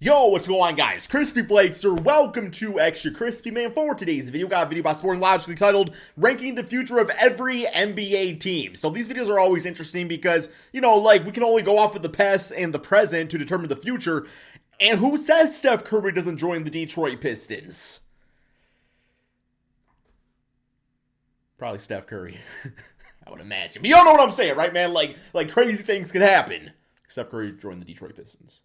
Yo, what's going on, guys? Crispy Flakes here. Welcome to Extra Crispy, man. For today's video, got a video about Sporting Logically titled Ranking the Future of Every NBA Team. So these videos are always interesting because, you know, like, we can only go off of the past and the present to determine the future. And who says Steph Curry doesn't join the Detroit Pistons? Probably Steph Curry. I would imagine. But you all know what I'm saying, right, man? Like crazy things can happen. Steph Curry joined the Detroit Pistons.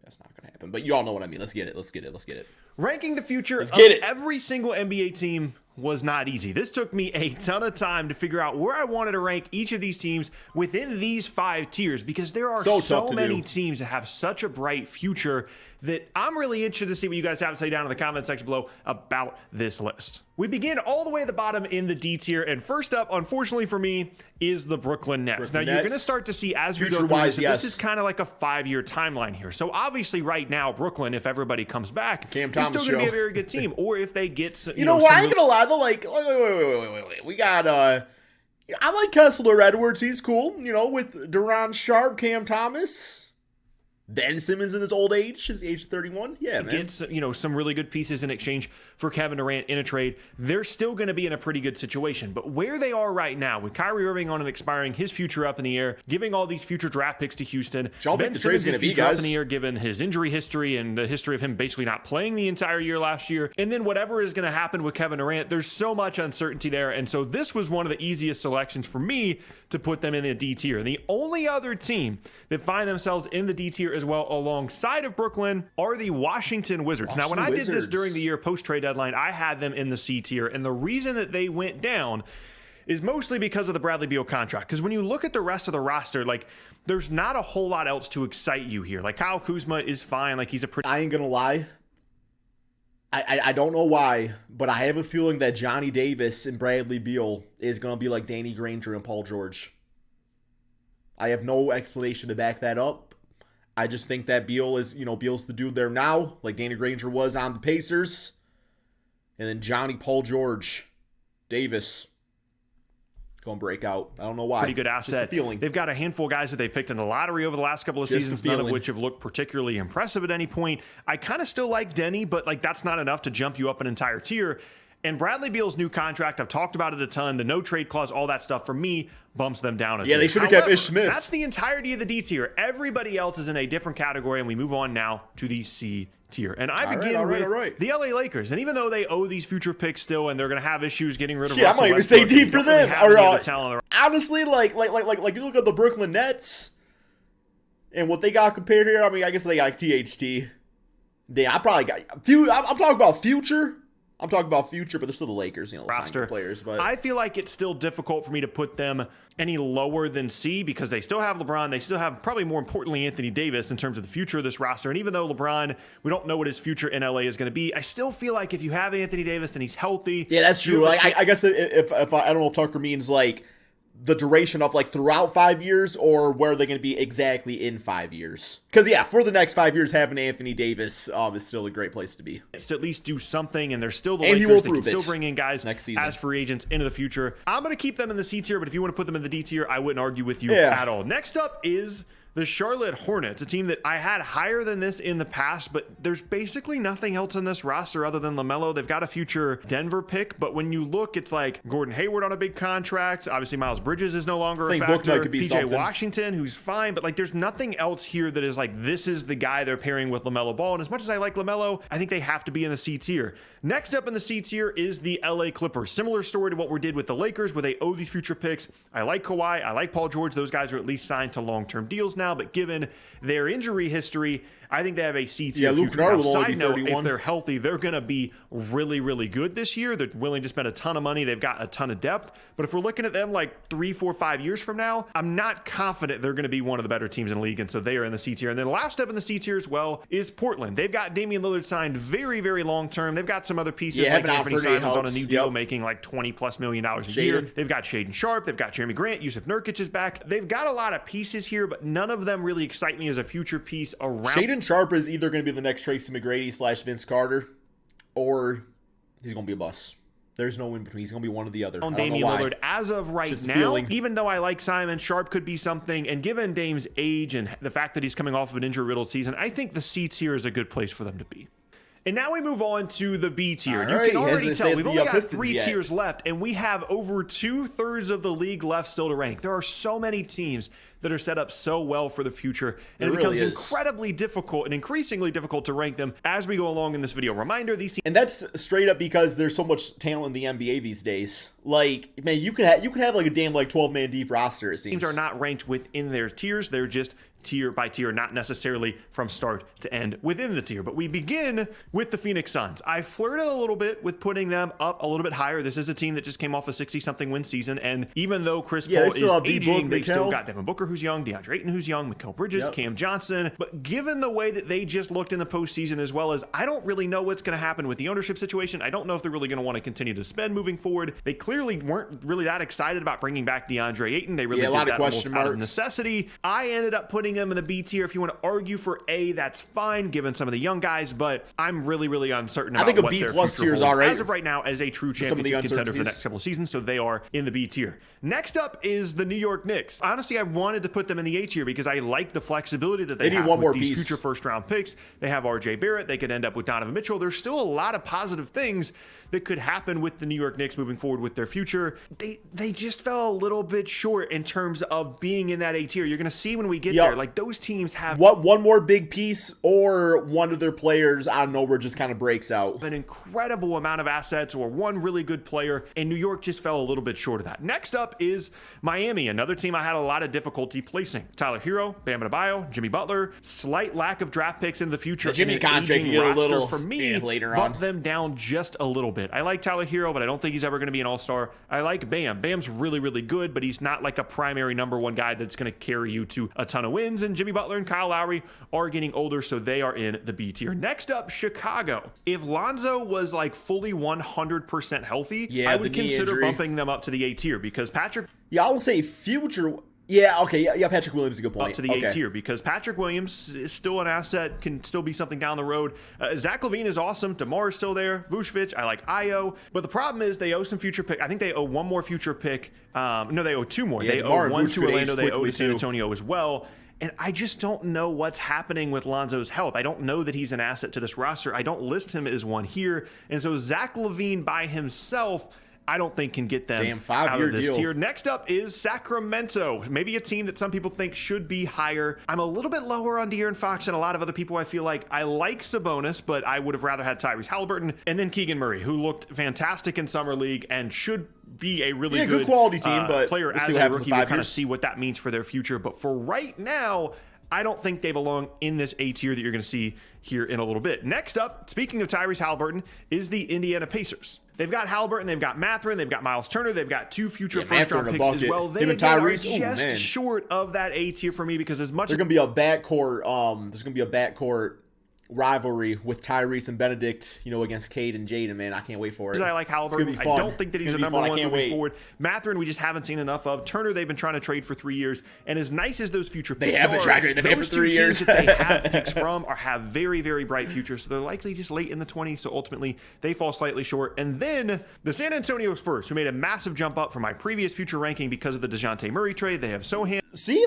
That's not going to happen. But you all know what I mean. Let's get it. Ranking the future of every single NBA team was not easy. This took me a ton of time to figure out where I wanted to rank each of these teams within these 5 tiers because there are so many teams that have such a bright future that I'm really interested to see what you guys have to say down in the comment section below about this list. We begin all the way at the bottom in the D tier, and first up, unfortunately for me, is the Brooklyn Nets. You're going to start to see as we go through this, this is kind of like a 5-year timeline here. So obviously right now, Brooklyn, if everybody comes back, is still going to be a very good team. Or if they get you know what, I ain't going to lie, though, wait. We got, I like Kessler Edwards. He's cool, you know, with Duran Sharp, Cam Thomas. Ben Simmons in his old age, his age 31. Yeah, man. Gets, you know, some really good pieces in exchange for Kevin Durant in a trade. They're still going to be in a pretty good situation. But where they are right now, with Kyrie Irving on and expiring, his future up in the air, giving all these future draft picks to Houston, Ben Simmons' future up in the air, given his injury history and the history of him basically not playing the entire year last year. And then whatever is going to happen with Kevin Durant, there's so much uncertainty there. And so this was one of the easiest selections for me to put them in the D tier. And the only other team that find themselves in the D tier as well alongside of Brooklyn are the Washington Wizards. Now, when I did this during the year post-trade deadline, I had them in the C tier. And the reason that they went down is mostly because of the Bradley Beal contract. Because when you look at the rest of the roster, like, there's not a whole lot else to excite you here. Like, Kyle Kuzma is fine. Like, he's a pretty... I ain't gonna lie. I don't know why, but I have a feeling that Johnny Davis and Bradley Beal is going to be like Danny Granger and Paul George. I have no explanation to back that up. I just think that Beal is, you know, Beal's the dude there now, like Danny Granger was on the Pacers. And then Johnny, Paul George, Davis going to break out. I don't know why. Pretty good asset. Just a feeling. They've got a handful of guys that they've picked in the lottery over the last couple of seasons, none of which have looked particularly impressive at any point. I kind of still like Denny, but like that's not enough to jump you up an entire tier. And Bradley Beal's new contract, I've talked about it a ton. The no trade clause, all that stuff, for me, bumps them down a tier. Yeah, they should have kept Ish Smith. That's the entirety of the D tier. Everybody else is in a different category, and we move on now to the C tier. And I begin with the LA Lakers. And even though they owe these future picks still, and they're going to have issues getting rid of Russell I might even say D for them. Honestly, like you look at the Brooklyn Nets and what they got compared here. I mean, I guess they got THT. I probably got I'm talking about future. I'm talking about future, but they're still the Lakers, you know, roster players. But I feel like it's still difficult for me to put them any lower than C because they still have LeBron. They still have, probably more importantly, Anthony Davis in terms of the future of this roster. And even though LeBron, we don't know what his future in LA is going to be, I still feel like if you have Anthony Davis and he's healthy. Yeah, that's true. Like, I guess if I don't know if Tucker means like the duration of like throughout 5 years or where they're going to be exactly in 5 years. Because, yeah, for the next 5 years, having Anthony Davis is still a great place to be. It's to at least do something, and they're still the Lakers. They can still bring in guys next season as free agents into the future. I'm going to keep them in the C tier, but if you want to put them in the D tier, I wouldn't argue with you at all. Next up is the Charlotte Hornets, a team that I had higher than this in the past, but there's basically nothing else in this roster other than LaMelo. They've got a future Denver pick, but when you look, it's like Gordon Hayward on a big contract. Obviously, Miles Bridges is no longer a factor. PJ Washington, who's fine, but like there's nothing else here that is like, this is the guy they're pairing with LaMelo Ball. And as much as I like LaMelo, I think they have to be in the C tier. Next up in the C tier is the LA Clippers. Similar story to what we did with the Lakers, where they owe these future picks. I like Kawhi. I like Paul George. Those guys are at least signed to long-term deals now, but given their injury history, I think they have a C tier. Yeah, Luke Kennard will only be 31. If they're healthy, they're going to be really, really good this year. They're willing to spend a ton of money. They've got a ton of depth. But if we're looking at them like 3, 4, 5 years from now, I'm not confident they're going to be one of the better teams in the league. And so they are in the C tier. And then last up in the C tier as well is Portland. They've got Damian Lillard signed very, very long term. They've got some other pieces like Anthony Simons on a new deal making like $20+ million a year. They've got Shaedon Sharpe. They've got Jeremy Grant. Yusuf Nurkic is back. They've got a lot of pieces here, but none of them really excite me as a future piece around. Shaedon Sharpe is either going to be the next Tracy McGrady / Vince Carter, or he's going to be a bust. There's no in between. He's going to be one or the other. I On don't know Damian why. Lillard as of right Just a now, feeling. even though I like Simon, Sharp could be something, and given Dame's age and the fact that he's coming off of an injury-riddled season, I think the C tier is a good place for them to be. And now we move on to the B tier. You Alright, can already hasn't tell said we've the, only got Pistons 3 yet. tiers left, and we have over 2/3 of the league left still to rank. There are so many teams that are set up so well for the future, and it It really becomes is. incredibly difficult and increasingly difficult to rank them as we go along in this video. Reminder, these teams And that's straight up because there's so much talent in the NBA these days. Like, man, you could have like a damn like 12-man deep roster, it seems. are not ranked within their tiers. They're just tier by tier, not necessarily from start to end within the tier. But we begin with the Phoenix Suns. I flirted a little bit with putting them up a little bit higher. This is a team that just came off a 60-something win season, and even though Chris Yeah, Paul they is still have D-Book, aging, they still Mikal. got Devin Booker, who's young, DeAndre Ayton, who's young, Mikal Bridges, Yep. Cam Johnson. But given the way that they just looked in the postseason, as well as I don't really know what's going to happen with the ownership situation. I don't know if they're really going to want to continue to spend moving forward. They clearly weren't really that excited about bringing back DeAndre Ayton. They really Yeah, a did lot of that almost question out of marks. necessity. I ended up putting them in the B tier. If you want to argue for A, that's fine, given some of the young guys, but I'm really uncertain about think a what B their plus future tier is holds all right as of right now as a true some of the championship contender for the uncertainties. next couple of seasons, so they are in the B tier. Next up is the New York Knicks. Honestly, I wanted to put them in the A tier because I like the flexibility that they They need have one with more these piece. future first-round picks. They have RJ Barrett. They could end up with Donovan Mitchell. There's still a lot of positive things that could happen with the New York Knicks moving forward with their future. They just fell a little bit short in terms of being in that A tier. You're going to see when we get Yep. there, like those teams have One more big piece, or one of their players out of nowhere just kind of breaks out. an incredible amount of assets or one really good player, and New York just fell a little bit short of that. Next up is Miami, another team I had a lot of difficulty placing. Tyler Hero, Bam Adebayo, Jimmy Butler, slight lack of draft picks in the future. The Jimmy and an contract aging you get a roster little for me later bumped on. them down just a little bit. I like Tyler Hero, but I don't think he's ever going to be an all-star. I like Bam. Bam's really good, but he's not like a primary number one guy that's going to carry you to a ton of wins. And Jimmy Butler and Kyle Lowry are getting older, so they are in the B tier. Next up, Chicago. If Lonzo was like fully 100% healthy, Yeah, I the would knee consider injury. bumping them up to the A tier because Patrick Yeah, I will say future. Yeah, okay, yeah, Patrick Williams is a good point. up to the Okay. A tier because Patrick Williams is still an asset, can still be something down the road. Zach LaVine is awesome. DeMar is still there. Vucevic, I like Io. But the problem is they owe some future pick. I think they owe one more future pick. No, they owe 2 more. Yeah, They DeMar owe and one Vucevic to Orlando. aged They owe quickly, to San too. Antonio as well. And I just don't know what's happening with Lonzo's health. I don't know that he's an asset to this roster. I don't list him as one here. And so Zach LaVine by himself, I don't think can get them Damn, out 5-year of this deal. tier. Next up is Sacramento. Maybe a team that some people think should be higher. I'm a little bit lower on De'Aaron Fox and a lot of other people. I feel like I like Sabonis, but I would have rather had Tyrese Halliburton. And then Keegan Murray, who looked fantastic in Summer League and should be a really good quality team, but player we'll as see what a happens in rookie. 5 We'll kind of years. see what that means for their future. But for right now, I don't think they belong in this A tier that you're going to see here in a little bit. Next up, speaking of Tyrese Halliburton, is the Indiana Pacers. They've got Halliburton, they've got Mathurin, they've got Miles Turner, they've got 2 future Yeah, first-round Mathurin a picks as bucket. well. They Him and again are Tyrese, ooh, just man. short of that A tier for me because as much There's gonna be a backcourt. There's gonna be a backcourt rivalry with Tyrese and Benedict. Against Cade and Jaden. Man, I can't wait for it. I like Halliburton. It's I gonna be fun. don't think that It's he's a gonna be number fun. I one can't moving wait. forward. Mathurin, we just haven't seen enough of. Turner, they've been trying to trade for 3 years. And as nice as those future picks haven't are, tried to trade them those for 2 3 years. teams that they have picks from have very bright futures. So they're likely just late in the 20s. So ultimately, they fall slightly short. And then the San Antonio Spurs, who made a massive jump up from my previous future ranking because of the DeJounte Murray trade. They have Sohan. See,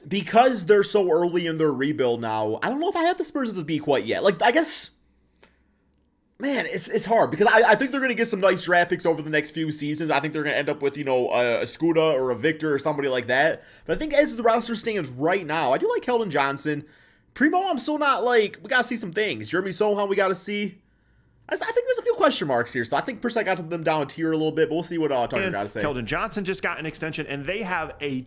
because they're so early in their rebuild now, I don't know if I have the Spurs as the B quite yet. I guess, man, it's hard because I think they're going to get some nice draft picks over the next few seasons. I think they're going to end up with, a Scuda or a Victor or somebody like that. But I think as the roster stands right now, I do like Keldon Johnson. Primo, I'm still not we got to see some things. Jeremy Sohan, we got to see. I think there's a few question marks here, so I think personally I got them down a tier a little bit, but we'll see what Tucker got to say. Keldon Johnson just got an extension, and they have a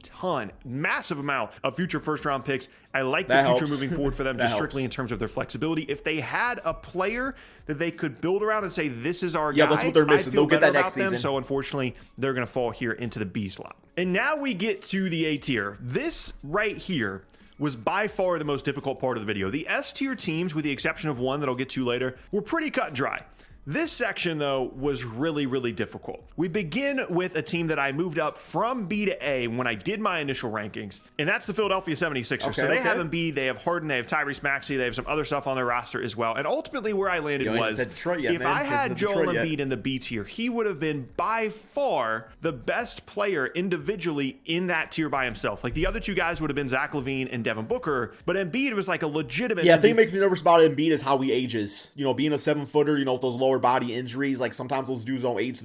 massive amount of future first-round picks. I like the That future helps. moving forward for them, That just strictly helps. in terms of their flexibility. If they had a player that they could build around and say, this is our Yeah, guy, that's what they're missing. I feel They'll get better that next about them. season. So unfortunately, they're going to fall here into the B slot. And now we get to the A tier. This right here was by far the most difficult part of the video. The S tier teams, with the exception of one that I'll get to later, were pretty cut and dry. This section, though, was really, really difficult. We begin with a team that I moved up from B to A when I did my initial rankings, and that's the Philadelphia 76ers. So they have Embiid, they have Harden, they have Tyrese Maxey, they have some other stuff on their roster as well. And ultimately where I landed was, if I had Joel Embiid in the B tier, he would have been by far the best player individually in that tier by himself. Like the other two guys would have been Zach LaVine and Devin Booker, but Embiid was like a legitimate. Yeah, the thing that makes me nervous about Embiid is how he ages. You know, being a 7-footer, you know, with those lower body injuries, like sometimes those dudes don't age to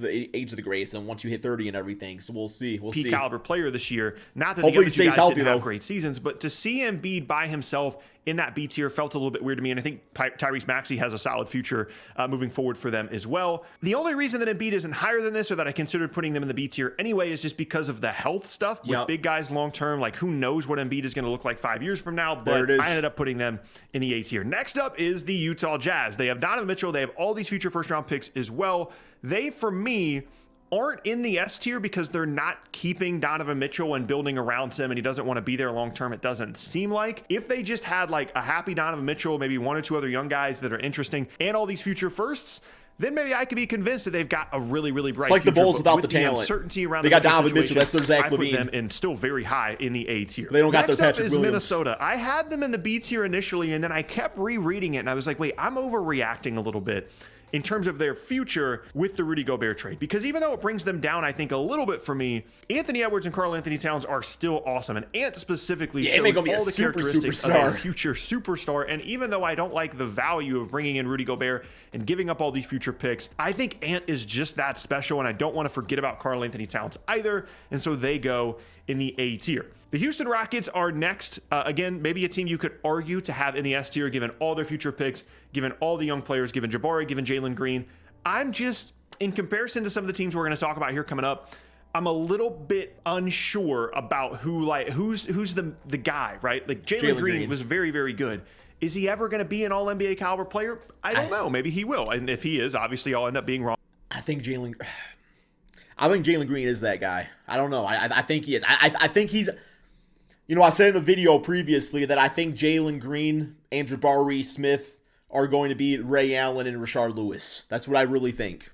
the grace, and once you hit 30 and everything, so we'll see. Peak caliber player this year. Not that hopefully the other two guys healthy, didn't have great seasons, but to see Embiid by himself in that B tier felt a little bit weird to me, and I think Tyrese Maxey has a solid future moving forward for them as well. The only reason that Embiid isn't higher than this, or that I considered putting them in the B tier anyway, is just because of the health stuff with big guys long term. Like, who knows what Embiid is going to look like 5 years from now, but I ended up putting them in the A tier. Next up is the Utah Jazz. They have Donovan Mitchell. They have all these future first-round picks as well. They, for me, aren't in the S tier because they're not keeping Donovan Mitchell and building around him, and he doesn't want to be there long term. It doesn't seem like. If they just had like a happy Donovan Mitchell, maybe one or two other young guys that are interesting, and all these future firsts, then maybe I could be convinced that they've got a really, really bright future. It's like the Bulls without the talent. Uncertainty around they got Donovan Mitchell. That's their Zach LaVine. I put them in still very high in the A tier. They don't got Next their Patrick up is Williams. Minnesota. I had them in the B tier initially, and then I kept rereading it, and I was like, wait, I'm overreacting a little bit in terms of their future with the Rudy Gobert trade. Because even though it brings them down, I think, a little bit for me, Anthony Edwards and Karl-Anthony Towns are still awesome. And Ant specifically shows all the characteristics of a future superstar. And even though I don't like the value of bringing in Rudy Gobert and giving up all these future picks, I think Ant is just that special, and I don't want to forget about Karl-Anthony Towns either. And so they go in the A tier. The Houston Rockets are next. Again, maybe a team you could argue to have in the S tier, given all their future picks, given all the young players, given Jabari, given Jalen Green. I'm just, in comparison to some of the teams we're going to talk about here coming up, I'm a little bit unsure about who's the guy, right? Like Jalen Green was very, very good. Is he ever going to be an All-NBA caliber player? I don't know. Maybe he will. And if he is, obviously I'll end up being wrong. I think Jalen Green is that guy. I don't know. I think he is. I think he's... You know, I said in a video previously that I think Jalen Green and Jabari Smith are going to be Ray Allen and Rashard Lewis. That's what I really think.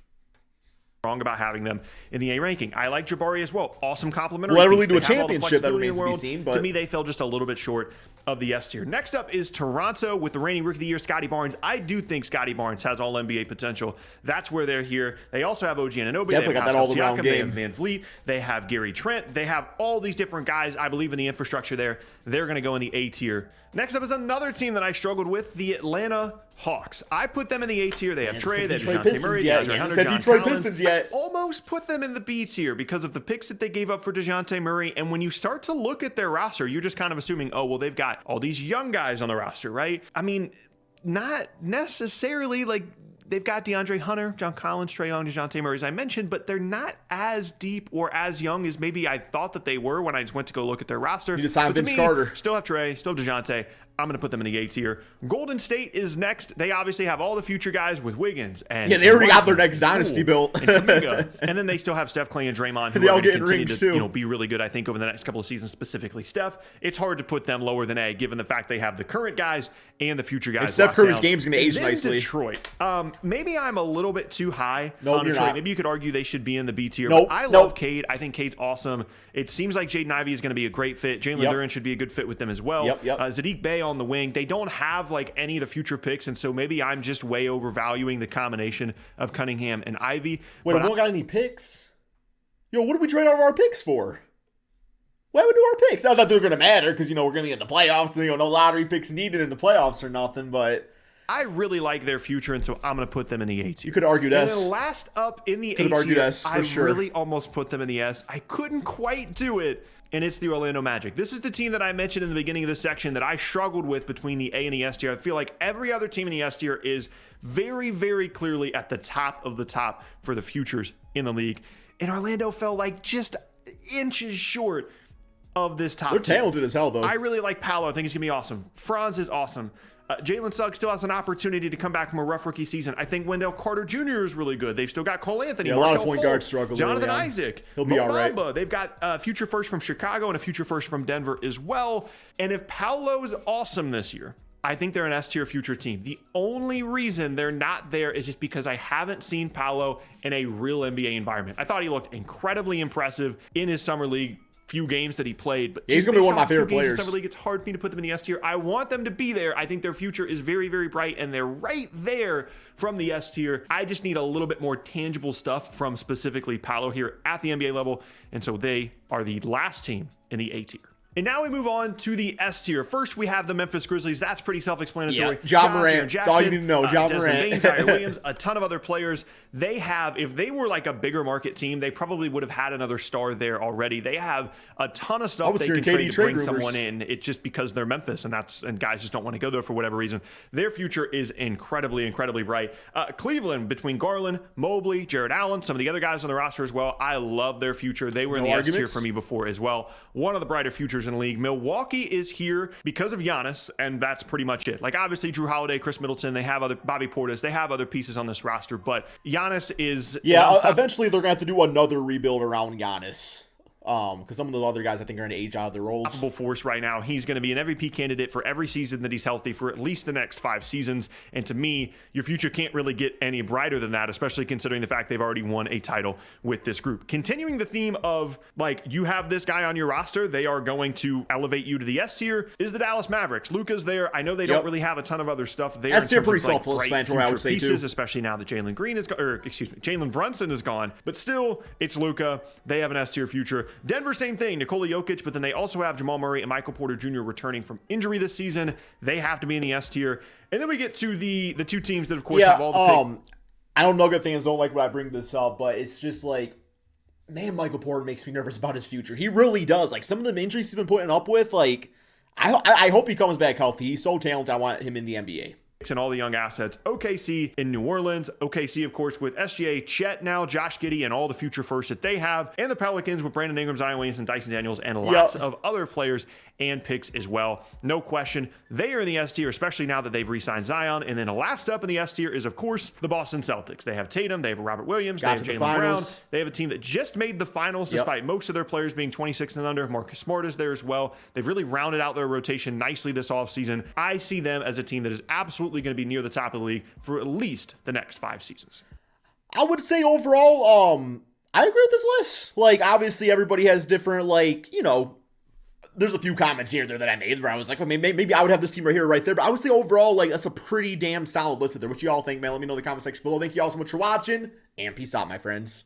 Wrong about having them in the A ranking. I like Jabari as well. Awesome complimentary. Well, that really do a championship that remains to be seen. But to me, they fell just a little bit short of the S tier. Next up is Toronto with the reigning Rookie of the Year, Scotty Barnes. I do think Scotty Barnes has all NBA potential. That's where they're here. They also have OG Anunoby. Definitely got that all-around game. They have Van Vliet. They have Gary Trent. They have all these different guys. I believe in the infrastructure there. They're going to go in the A tier. Next up is another team that I struggled with, the Atlanta Hawks. I put them in the A tier. They have Trey, they have DeJounte Murray, DeAndre Hunter, John Collins. I almost put them in the B tier because of the picks that they gave up for DeJounte Murray. And when you start to look at their roster, you're just kind of assuming, oh, well, they've got all these young guys on the roster, right? I mean, not necessarily. Like, they've got DeAndre Hunter, John Collins, Trae Young, DeJounte Murray, as I mentioned, but they're not as deep or as young as maybe I thought that they were when I just went to go look at their roster. You just signed Vince Carter. Still have Trae, still have DeJounte. I'm going to put them in the A tier. Golden State is next. They obviously have all the future guys with Wiggins. And they already got their next dynasty built. And Kuminga. And then they still have Steph, Clay, and Draymond, who they are all going to getting continue rings to too. be really good, I think, over the next couple of seasons, specifically Steph. It's hard to put them lower than A, given the fact they have the current guys and the future guys. And Steph Curry's game's going to age nicely. Detroit. Maybe I'm a little bit too high on Detroit. Not. Maybe you could argue they should be in the B tier. Nope. But I love Cade. I think Cade's awesome. It seems like Jaden Ivey is going to be a great fit. Jalen Duren should be a good fit with them as well. Sadiq Bey on the wing. They don't have like any of the future picks, and so maybe I'm just way overvaluing the combination of Cunningham and Ivy. Wait, we don't got any picks? Yo, what did we trade all of our picks for? Why would we do our picks? Not that they're going to matter, because, you know, we're going to get in the playoffs, so, you know, no lottery picks needed in the playoffs or nothing, but... I really like their future, and so I'm going to put them in the A tier. You could argue S. And then last up in the A tier, S, I sure. really almost put them in the S. I couldn't quite do it, and it's the Orlando Magic. This is the team that I mentioned in the beginning of this section that I struggled with between the A and the S tier. I feel like every other team in the S tier is very, very clearly at the top of the top for the futures in the league. And Orlando fell like just inches short of this top. They're talented as hell, though. I really like Paolo. I think he's going to be awesome. Franz is awesome. Jalen Suggs still has an opportunity to come back from a rough rookie season. I think Wendell Carter Jr. is really good. They've still got Cole Anthony. Yeah, a lot of point guards struggle. Jonathan Isaac. He'll be all right. They've got a future first from Chicago and a future first from Denver as well. And if Paolo's awesome this year, I think they're an S-tier future team. The only reason they're not there is just because I haven't seen Paolo in a real NBA environment. I thought he looked incredibly impressive in his summer league few games that he played, but he's gonna be one of my favorite players. Summer league, it's hard for me to put them in the S tier. I want them to be there. I think their future is very, very bright, and they're right there from the S tier. I just need a little bit more tangible stuff from specifically Paolo here at the NBA level, and so they are the last team in the A tier. And now we move on to the S tier. First, we have the Memphis Grizzlies. That's pretty self-explanatory. Ja Morant. That's all you need to know. Ja Morant. Desmond Bane, Tyler Williams, a ton of other players. They have, if they were like a bigger market team, they probably would have had another star there already. They have a ton of stuff they can trade to bring someone in. It's just because they're Memphis, and guys just don't want to go there for whatever reason. Their future is incredibly, incredibly bright. Cleveland, between Garland, Mobley, Jared Allen, some of the other guys on the roster as well. I love their future. They were in the S tier for me before as well. One of the brighter futures in the league. Milwaukee is here because of Giannis, and that's pretty much it. Like, obviously, Drew Holiday, Chris Middleton, they have other Bobby Portis, they have other pieces on this roster, but Giannis is... Yeah, eventually they're going to have to do another rebuild around Giannis. Because some of the other guys I think are going to age out of their roles. Unstoppable force right now. He's going to be an MVP candidate for every season that he's healthy for at least the next 5 seasons. And to me, your future can't really get any brighter than that, especially considering the fact they've already won a title with this group. Continuing the theme of, like, you have this guy on your roster, they are going to elevate you to the S tier, is the Dallas Mavericks. Luka's there. I know they don't really have a ton of other stuff there. S tier pretty self-explanatory, I would say, too. Especially now that Jalen Brunson is gone. But still, it's Luka. They have an S tier future. Denver, same thing, Nikola Jokic, but then they also have Jamal Murray and Michael Porter Jr. returning from injury this season. They have to be in the S tier. And then we get to the two teams that, of course, have all the picks. I know Nugget fans don't like when I bring this up, but it's just like, man, Michael Porter makes me nervous about his future. He really does. Like, some of the injuries he's been putting up with, like, I hope he comes back healthy. He's so talented. I want him in the NBA. And all the young assets. OKC in New Orleans. OKC, of course, with SGA, Chet now, Josh Giddey, and all the future firsts that they have. And the Pelicans with Brandon Ingram, Zion Williamson, Dyson Daniels, and lots of other players and picks as well. No question. They are in the S tier, especially now that they've re-signed Zion. And then last up in the S tier is, of course, the Boston Celtics. They have Tatum. They have Robert Williams. They have Jaylen Brown. They have a team that just made the finals despite most of their players being 26 and under. Marcus Smart is there as well. They've really rounded out their rotation nicely this offseason. I see them as a team that is absolutely going to be near the top of the league for at least the next 5 seasons. I would say overall, I agree with this list. Like, obviously everybody has different, like, you know, there's a few comments here and there that I made where I was like, well, maybe I would have this team right here, right there. But I would say overall, like, that's a pretty damn solid list there. What you all think, man? Let me know in the comment section below. Thank you all so much for watching, and peace out, my friends.